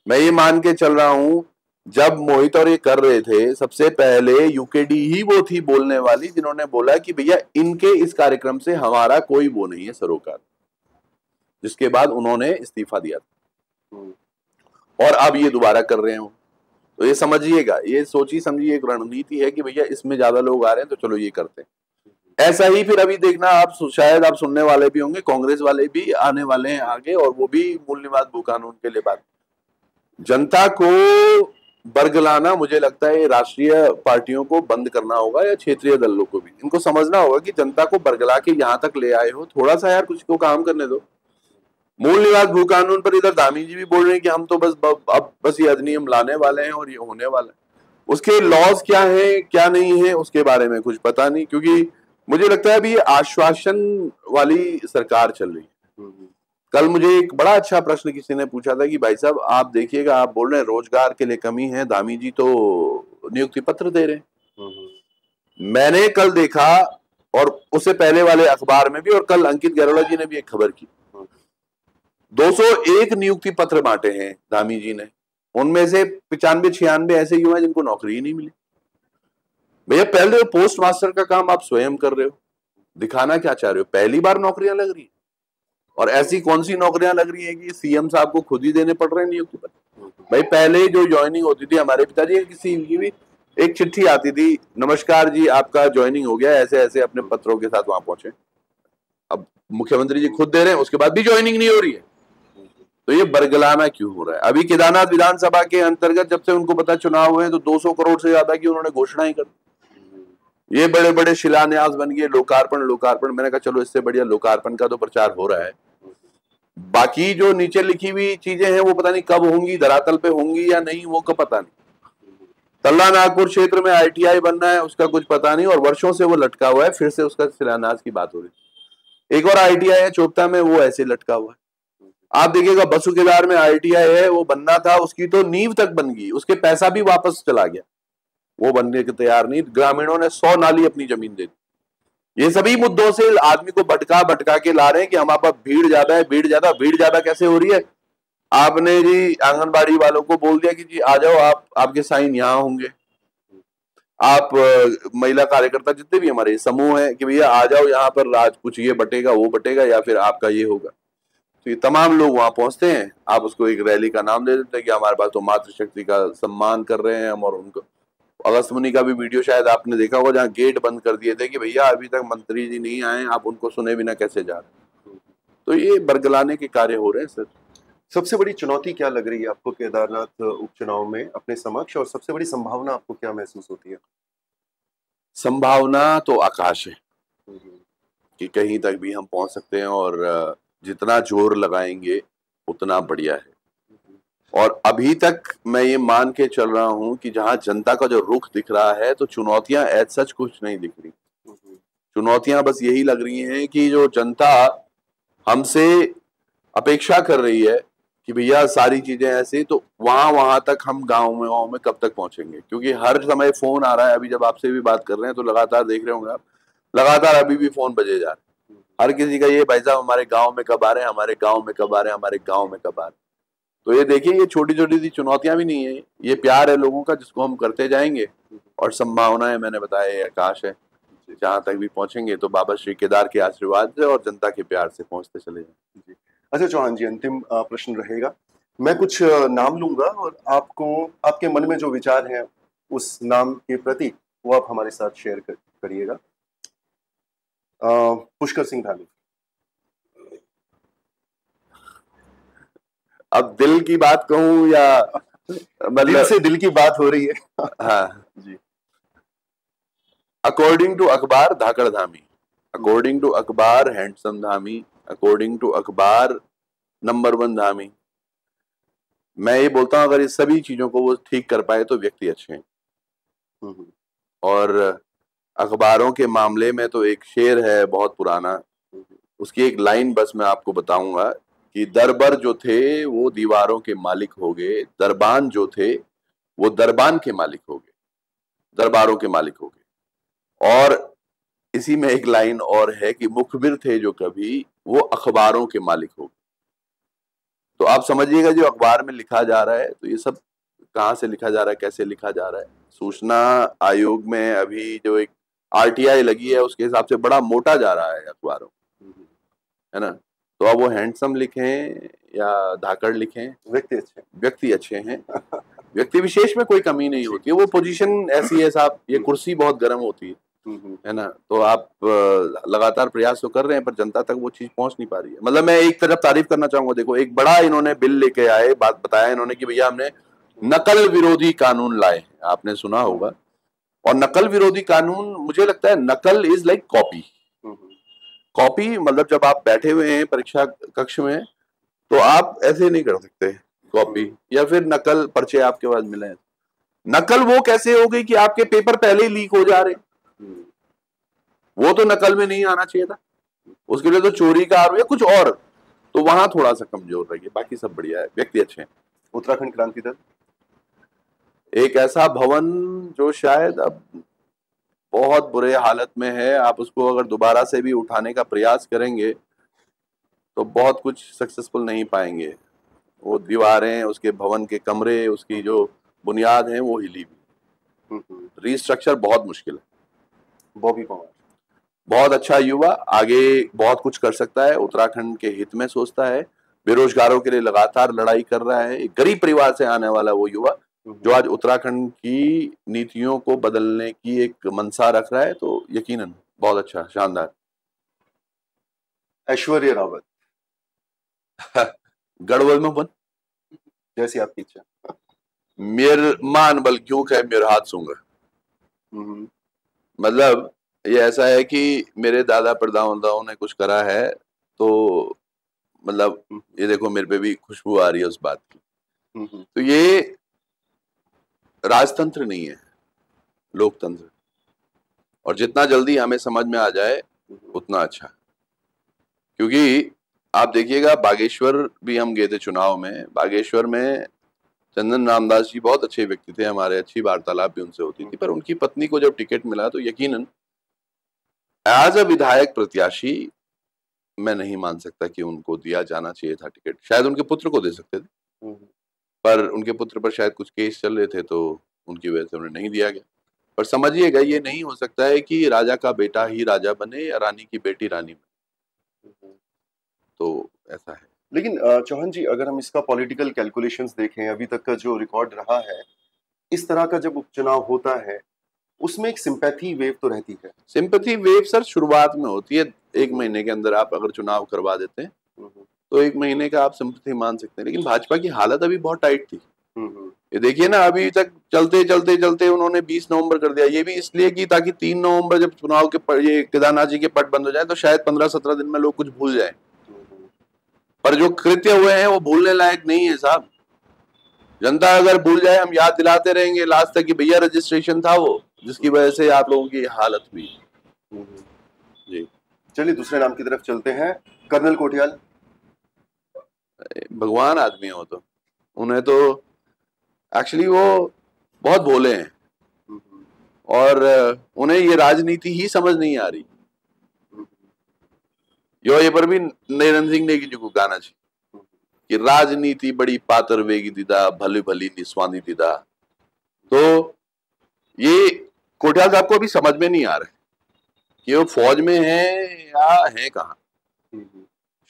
मैं ये मान के चल रहा हूं, जब मोहित और ये कर रहे थे, सबसे पहले यूकेडी ही वो थी बोलने वाली जिन्होंने बोला कि भैया इनके इस कार्यक्रम से हमारा कोई वो नहीं है सरोकार, जिसके बाद उन्होंने इस्तीफा दिया था और अब ये दोबारा कर रहे हैं। तो ये समझिएगा, ये सोची समझिए एक रणनीति है कि भैया इसमें ज्यादा लोग आ रहे हैं तो चलो ये करते हैं। ऐसा ही फिर अभी देखना आप, शायद आप सुनने वाले भी होंगे, कांग्रेस वाले भी आने वाले हैं आगे, और वो भी मूल निवास भू कानून के लिए बात। जनता को बरगलाना, मुझे लगता है राष्ट्रीय पार्टियों को बंद करना होगा या क्षेत्रीय दलों को भी। इनको समझना होगा कि जनता को बरगला के यहां तक ले आए हो, थोड़ा सा यार कुछ को काम करने दो। मूल निवास भू कानून पर इधर दामी जी भी बोल रहे हैं कि हम तो बस ये अधिनियम लाने वाले हैं और ये होने वाला है। उसके लॉज क्या है क्या नहीं है उसके बारे में कुछ पता नहीं, क्योंकि मुझे लगता है अभी आश्वासन वाली सरकार चल रही है। कल मुझे एक बड़ा अच्छा प्रश्न किसी ने पूछा था कि भाई साहब आप देखिएगा, आप बोल रहे हैं रोजगार के लिए कमी है, दामी जी तो नियुक्ति पत्र दे रहे हैं। मैंने कल देखा, और उससे पहले वाले अखबार में भी, और कल अंकित गैरोला जी ने भी एक खबर की, 201 नियुक्ति पत्र बांटे हैं धामी जी ने। उनमें से 95-96 ऐसे युवा जिनको नौकरी ही नहीं मिली। भैया पहले पोस्ट मास्टर का काम आप स्वयं कर रहे हो, दिखाना क्या चाह रहे हो? पहली बार नौकरियां लग रही है, और ऐसी कौन सी नौकरियां लग रही है कि सीएम साहब को खुद ही देने पड़ रहे हैं नियुक्ति पत्र। भाई पहले जो ज्वाइनिंग होती थी, हमारे पिताजी किसी की भी एक चिट्ठी आती थी, नमस्कार जी आपका ज्वाइनिंग हो गया, ऐसे ऐसे अपने पत्रों के साथ वहां पहुंचे। अब मुख्यमंत्री जी खुद दे रहे हैं, उसके बाद भी ज्वाइनिंग नहीं हो रही है, तो ये बरगलाना क्यों हो रहा है? अभी केदारनाथ विधानसभा के अंतर्गत जब से उनको पता चुनाव हुए तो 200 करोड़ से ज्यादा की उन्होंने घोषणा ही कर दी। ये बड़े बड़े शिलान्यास बन गए, लोकार्पण। मैंने कहा चलो इससे बढ़िया लोकार्पण का तो प्रचार हो रहा है, बाकी जो नीचे लिखी हुई चीजें हैं वो पता नहीं कब होंगी, धरातल पे होंगी या नहीं, वो कब पता नहीं। तल्ला नागपुर क्षेत्र में आईटीआई बनना है, उसका कुछ पता नहीं, और वर्षों से वो लटका हुआ है, फिर से उसका शिलान्यास की बात हो रही। एक और आईटीआई है चोपता में, वो ऐसे लटका हुआ है। आप देखिएगा बसुकेदार में आईटीआई है, वो बनना था, उसकी तो नींव तक बन गई, उसके पैसा भी वापस चला गया, वो बनने के तैयार नहीं। ग्रामीणों ने 100 नाली अपनी जमीन दे दी। ये सभी मुद्दों से आदमी को भटका के ला रहे हैं कि हमारे पास भीड़ ज्यादा है, भीड़ ज्यादा कैसे हो रही है? आपने जी आंगनबाड़ी वालों को बोल दिया कि जी आ जाओ, आपके साइन यहाँ होंगे। आप महिला कार्यकर्ता जितने भी हमारे समूह है कि भैया आ जाओ यहाँ पर, राज कुछ ये बटेगा वो बटेगा, या फिर आपका ये होगा। तो ये तमाम लोग वहां पहुंचते हैं, आप उसको एक रैली का नाम दे देते हैं कि हमारे पास तो मातृशक्ति का सम्मान कर रहे हैं हम, और उनको अगस्त मुनि का भी वीडियो शायद आपने देखा होगा, जहाँ गेट बंद कर दिए थे कि भैया अभी तक मंत्री जी नहीं आए, आप उनको सुने बिना कैसे जा रहे। तो ये बरगलाने के कार्य हो रहे हैं सर। सबसे बड़ी चुनौती क्या लग रही है आपको केदारनाथ उपचुनाव में अपने समक्ष, और सबसे बड़ी संभावना आपको क्या महसूस होती है? संभावना तो आकाश है कि कहीं तक भी हम पहुंच सकते हैं, और जितना जोर लगाएंगे उतना बढ़िया है। और अभी तक मैं ये मान के चल रहा हूं कि जहां जनता का जो रुख दिख रहा है, तो चुनौतियां एज सच कुछ नहीं दिख रही। चुनौतियां बस यही लग रही हैं कि जो जनता हमसे अपेक्षा कर रही है कि भैया सारी चीजें ऐसे, तो वहां तक हम गांव में कब तक पहुंचेंगे? क्योंकि हर समय फोन आ रहा है। अभी जब आपसे भी बात कर रहे हैं तो लगातार देख रहे होंगे आप, लगातार अभी भी फोन बजे जा रहे हैं। हर किसी का ये, भाई साहब हमारे गांव में कब आ रहे हैं, हमारे गांव में कब आ रहे हैं, हमारे गांव में कब आ रहे हैं। तो ये देखिए, ये छोटी छोटी सी चुनौतियां भी नहीं है, ये प्यार है लोगों का जिसको हम करते जाएंगे, और संभावनाएं मैंने बताया ये आकाश है। जहां तक भी पहुंचेंगे तो बाबा श्री केदार के आशीर्वाद से और जनता के प्यार से पहुंचते चले जाएंगे। अच्छा चौहान जी, अंतिम प्रश्न रहेगा। मैं कुछ नाम लूंगा और आपको आपके मन में जो विचार हैं उस नाम के प्रति वो आप हमारे साथ शेयर करिएगा। पुष्कर सिंह धामी। अब दिल की बात कहूं या दिल से दिल की बात हो रही है। हाँ जी। अकॉर्डिंग टू अखबार धाकड़ धामी, अकॉर्डिंग टू अखबार हैंडसम धामी, अकॉर्डिंग टू अखबार नंबर 1 धामी, मैं ये बोलता हूँ अगर इस सभी चीजों को वो ठीक कर पाए तो व्यक्ति अच्छे हैं। और अखबारों के मामले में तो एक शेर है बहुत पुराना, उसकी एक लाइन बस मैं आपको बताऊंगा कि दरबर जो थे वो दीवारों के मालिक हो गए, दरबान जो थे वो दरबान के मालिक हो गए, दरबारों के मालिक हो गए। और इसी में एक लाइन और है कि मुखबिर थे जो कभी वो अखबारों के मालिक हो गए। तो आप समझिएगा जो अखबार में लिखा जा रहा है तो ये सब कहाँ से लिखा जा रहा है, कैसे लिखा जा रहा है। सूचना आयोग में अभी जो एक आरटीआई लगी है उसके हिसाब से बड़ा मोटा जा रहा है अखबारों, है ना। तो अब वो हैंडसम लिखें या धाकड़ लिखें, व्यक्ति अच्छे हैं। व्यक्ति विशेष में कोई कमी नहीं होती है, वो पोजीशन ऐसी है साहब, ये कुर्सी बहुत गर्म होती है ना। तो आप लगातार प्रयास तो कर रहे हैं पर जनता तक वो चीज पहुंच नहीं पा रही है। मतलब मैं एक तरफ तारीफ करना चाहूंगा, देखो एक बड़ा इन्होंने बिल लेके आए, बात बताया इन्होंने कि भैया हमने नकल विरोधी कानून लाए, आपने सुना होगा। और नकल विरोधी कानून, मुझे लगता है नकल इज लाइक कॉपी। कॉपी मतलब जब आप बैठे हुए हैं परीक्षा कक्ष में तो आप ऐसे नहीं कर सकते कॉपी, या फिर नकल पर्चे आपके पास मिले हैं। नकल वो कैसे हो गई कि आपके पेपर पहले ही लीक हो जा रहे, वो तो नकल में नहीं आना चाहिए था। उसके लिए तो चोरी का आरोप या कुछ और, तो वहां थोड़ा सा कमजोर रही है, बाकी सब बढ़िया है, व्यक्ति अच्छे हैं। उत्तराखंड क्रांति दल एक ऐसा भवन जो शायद अब बहुत बुरे हालत में है, आप उसको अगर दोबारा से भी उठाने का प्रयास करेंगे तो बहुत कुछ सक्सेसफुल नहीं पाएंगे। वो दीवारें, उसके भवन के कमरे, उसकी जो बुनियाद है वो हिली भी। रीस्ट्रक्चर बहुत मुश्किल है। बॉबी पवार बहुत अच्छा युवा, आगे बहुत कुछ कर सकता है, उत्तराखंड के हित में सोचता है, बेरोजगारों के लिए लगातार लड़ाई कर रहा है। एक गरीब परिवार से आने वाला वो युवा जो आज उत्तराखंड की नीतियों को बदलने की एक मंशा रख रहा है, तो यकीनन बहुत अच्छा, शानदार। ऐश्वर्या रावत गढ़वाल में बन जैसी आपकी इच्छा। मेर मान बल क्यों है मेरे हाथ सूंगा। मतलब ये ऐसा है कि मेरे दादा परदादाओं ने कुछ करा है तो मतलब ये देखो मेरे पे भी खुशबू आ रही है उस बात की। तो ये राजतंत्र नहीं है, लोकतंत्र, और जितना जल्दी हमें समझ में आ जाए उतना अच्छा। क्योंकि आप देखिएगा बागेश्वर भी हम गए थे चुनाव में, बागेश्वर में चंदन रामदास जी बहुत अच्छे व्यक्ति थे हमारे, अच्छी वार्तालाप भी उनसे होती थी, पर उनकी पत्नी को जब टिकट मिला तो यकीनन एज अ विधायक प्रत्याशी मैं नहीं मान सकता कि उनको दिया जाना चाहिए था टिकट। शायद उनके पुत्र को दे सकते थे, पर उनके पुत्र पर शायद कुछ केस चल रहे थे तो उनकी वजह से उन्हें नहीं दिया गया। पर समझिएगा ये नहीं हो सकता है कि राजा का बेटा ही राजा बने या रानी की बेटी रानी बने, तो ऐसा है। लेकिन चौहान जी, अगर हम इसका पॉलिटिकल कैलकुलेशंस देखें, अभी तक का जो रिकॉर्ड रहा है, इस तरह का जब उपचुनाव होता है उसमें एक सिंपैथी वेव तो रहती है। सिंपैथी वेव सर शुरुआत में होती है, 1 महीने के अंदर आप अगर चुनाव करवा देते हैं तो 1 महीने का आप सिंपैथी मान सकते हैं। लेकिन भाजपा की हालत अभी बहुत टाइट थी। ये देखिए ना, अभी तक चलते चलते चलते उन्होंने 20 नवंबर कर दिया, ये भी इसलिए कि ताकि 3 नवंबर जब चुनाव के ये केदारनाथ जी के पट बंद हो जाए तो शायद 15-17 दिन में लोग कुछ भूल जाए। पर जो कृत्य हुए हैं वो भूलने लायक नहीं है साहब। जनता अगर भूल जाए, हम याद दिलाते रहेंगे लास्ट तक कि भैया रजिस्ट्रेशन था वो, जिसकी वजह से आप लोगों की हालत हुई। जी चलिए दूसरे नाम की तरफ चलते हैं, कर्नल कोटियाल। भगवान आदमी हो तो उन्हें तो एक्चुअली वो बहुत भोले हैं और उन्हें ये राजनीति ही समझ नहीं आ रही। यो ये पर भी नरेंद्र सिंह ने को गाना चाहिए कि राजनीति बड़ी पातर वेगी दीदा, भली भली निस्वानी दीदा। तो ये कोटियाल साहब को अभी समझ में नहीं आ रहा है कि वो फौज में है या है कहाँ।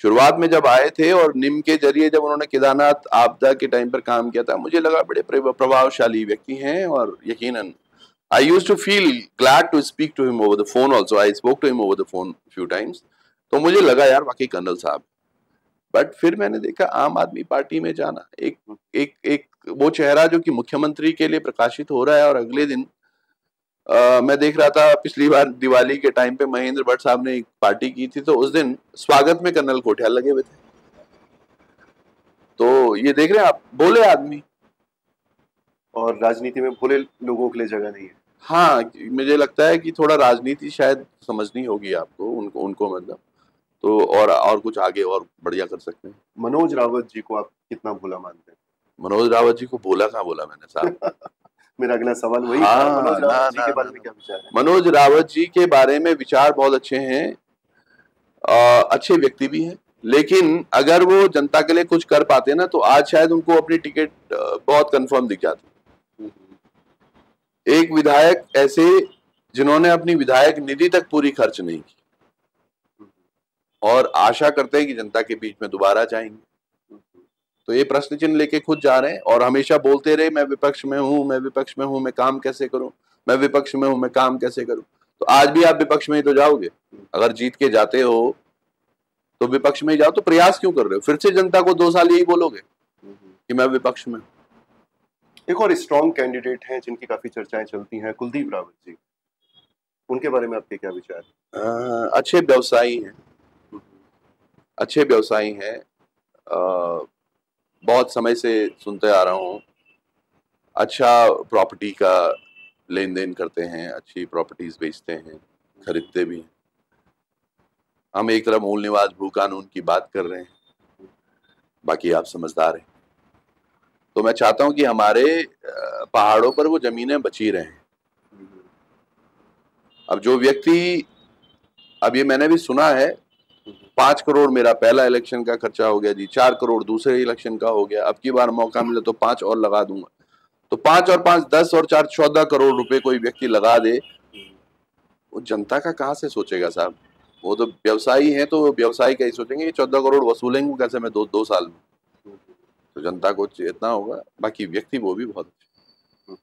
शुरुआत में जब आए थे और निम के जरिए जब उन्होंने केदारनाथ आपदा के टाइम पर काम किया था, मुझे लगा बड़े प्रभावशाली व्यक्ति हैं और यकीनन I used to feel glad to speak to him over the phone also. I spoke to him over the phone few times. तो मुझे लगा यार वाकई कर्नल साहब। बट फिर मैंने देखा आम आदमी पार्टी में जाना, एक वो चेहरा जो कि मुख्यमंत्री के लिए प्रकाशित हो रहा है। और अगले दिन मैं देख रहा था पिछली बार दिवाली के टाइम पे महेंद्र भट्ट साहब ने एक पार्टी की थी, तो उस दिन स्वागत में कर्नल कोटियाल लगे हुए थे। तो ये देख रहे हैं आप, भोले आदमी। और राजनीति में भोले लोगों के लिए जगह नहीं है। हाँ, मुझे लगता है कि थोड़ा राजनीति शायद समझनी होगी आपको, उनको मतलब, तो और कुछ आगे और बढ़िया कर सकते हैं। मनोज रावत जी को आप कितना भोला मानते हैं? मनोज रावत जी को भोला कहाँ बोला मैंने साहब? मेरा अगला सवाल वही था। हाँ, मनोज ना रावत जी ना के बारे ना में क्या विचार है? मनोज रावत जी के बारे में विचार बहुत अच्छे हैं, अच्छे व्यक्ति भी हैं, लेकिन अगर वो जनता के लिए कुछ कर पाते ना तो आज शायद उनको अपनी टिकट बहुत कंफर्म दिख जाती। एक विधायक ऐसे जिन्होंने अपनी विधायक निधि तक पूरी खर्च नहीं की, और आशा करते हैं कि जनता के बीच में दोबारा जाएंगे, तो ये प्रश्न चिन्ह लेके खुद जा रहे हैं और हमेशा बोलते रहे मैं विपक्ष में हूं, मैं विपक्ष में हूं, मैं काम कैसे करूं, मैं विपक्ष में हूं, मैं काम कैसे करूं। तो आज भी आप विपक्ष में ही तो जाओगे। अगर जीत के जाते हो तो विपक्ष में ही जाओ, तो प्रयास क्यों कर रहे हो? फिर से जनता को 2 साल यही बोलोगे कि मैं विपक्ष में हूं। एक और स्ट्रॉन्ग कैंडिडेट हैं जिनकी काफी चर्चाएं चलती हैं, कुलदीप रावत जी, उनके बारे में आपके क्या विचार है? अच्छे व्यवसायी हैं, अच्छे व्यवसायी हैं, बहुत समय से सुनते आ रहा हूँ, अच्छा प्रॉपर्टी का लेन देन करते हैं, अच्छी प्रॉपर्टीज बेचते हैं, खरीदते भी हैं। हम एक तरफ मूल निवास भू कानून की बात कर रहे हैं, बाकी आप समझदार हैं, तो मैं चाहता हूं कि हमारे पहाड़ों पर वो जमीनें बची रहें। अब जो व्यक्ति, अब ये मैंने भी सुना है, 5 करोड़ मेरा पहला इलेक्शन का खर्चा हो गया जी, 4 करोड़ दूसरे इलेक्शन का हो गया, अब की बार मौका मिले तो 5 और लगा दूंगा। तो 5 और 5 10 और 4 14 करोड़ रुपए कोई व्यक्ति लगा दे, वो जनता का कहाँ से सोचेगा साहब? वो तो व्यवसायी है, तो व्यवसायी का ही सोचेंगे, 14 करोड़ वसूलेंगे कैसे मैं 2 साल में, तो जनता को इतना होगा। बाकी व्यक्ति वो भी बहुत अच्छे।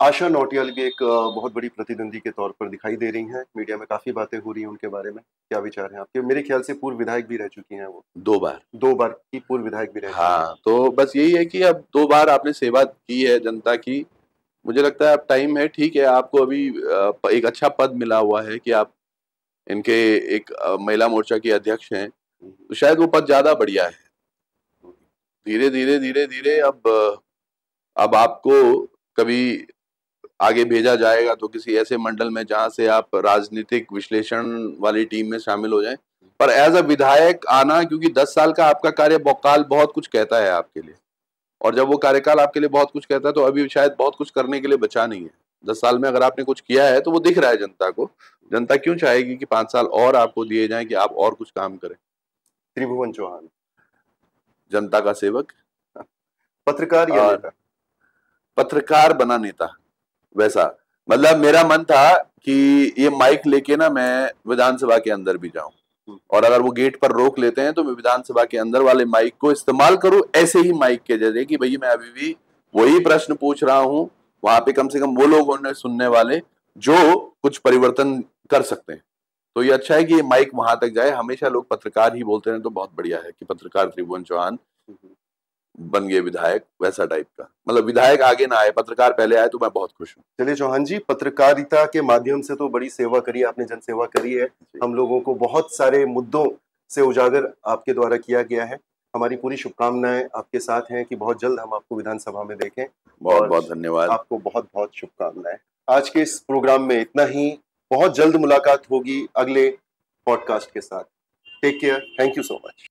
आशा नौटियाल भी एक बहुत बड़ी प्रतिद्वंदी के तौर पर दिखाई दे रही हैं, मीडिया में काफी बातें हो रही हैं उनके बारे में, क्या विचार है आपके? मेरे ख्याल से पूर्व विधायक भी रह चुकी हैं वो, 2 बार 2 बार की पूर्व विधायक भी रह चुकी हैं। हाँ, तो बस यही है कि अब 2 बार आपने सेवा की है जनता की, मुझे लगता है अब टाइम है, ठीक है, आपको अभी एक अच्छा पद मिला हुआ है कि आप इनके एक महिला मोर्चा की अध्यक्ष हैं, तो शायद वो पद ज्यादा बढ़िया है। धीरे धीरे धीरे धीरे अब आपको कभी आगे भेजा जाएगा तो किसी ऐसे मंडल में जहां से आप राजनीतिक विश्लेषण वाली टीम में शामिल हो जाएं, पर एज अ विधायक आना, क्योंकि 10 साल का आपका कार्यकाल बहुत कुछ कहता है आपके लिए, और जब वो कार्यकाल आपके लिए बहुत कुछ कहता है तो अभी शायद बहुत कुछ करने के लिए बचा नहीं है। 10 साल में अगर आपने कुछ किया है तो वो दिख रहा है जनता को। जनता क्यों चाहेगी कि 5 साल और आपको दिए जाएं कि आप और कुछ काम करें? त्रिभुवन चौहान, जनता का सेवक, पत्रकार या नेता? पत्रकार बना नेता, वैसा मतलब मेरा मन था कि ये माइक लेके ना मैं विधानसभा के अंदर भी जाऊं, और अगर वो गेट पर रोक लेते हैं तो मैं विधानसभा के अंदर वाले माइक को इस्तेमाल करूं ऐसे ही माइक के जरिए कि भैया मैं अभी भी वही प्रश्न पूछ रहा हूं, वहां पे कम से कम वो लोग उन्हें सुनने वाले जो कुछ परिवर्तन कर सकते हैं। तो ये अच्छा है कि ये माइक वहां तक जाए। हमेशा लोग पत्रकार ही बोलते हैं, तो बहुत बढ़िया है कि पत्रकार त्रिभुवन चौहान बन गए विधायक, वैसा टाइप का, मतलब विधायक आगे ना आए, पत्रकार पहले आए, तो मैं बहुत खुश हूँ। चलिए चौहान जी, पत्रकारिता के माध्यम से तो बड़ी सेवा करी आपने, जन सेवा करी है, हम लोगों को बहुत सारे मुद्दों से उजागर आपके द्वारा किया गया है। हमारी पूरी शुभकामनाएं आपके साथ हैं कि बहुत जल्द हम आपको विधानसभा में देखें। बहुत बहुत धन्यवाद, आपको बहुत बहुत शुभकामनाएं। आज के इस प्रोग्राम में इतना ही, बहुत जल्द मुलाकात होगी अगले पॉडकास्ट के साथ। Take care, thank you so much.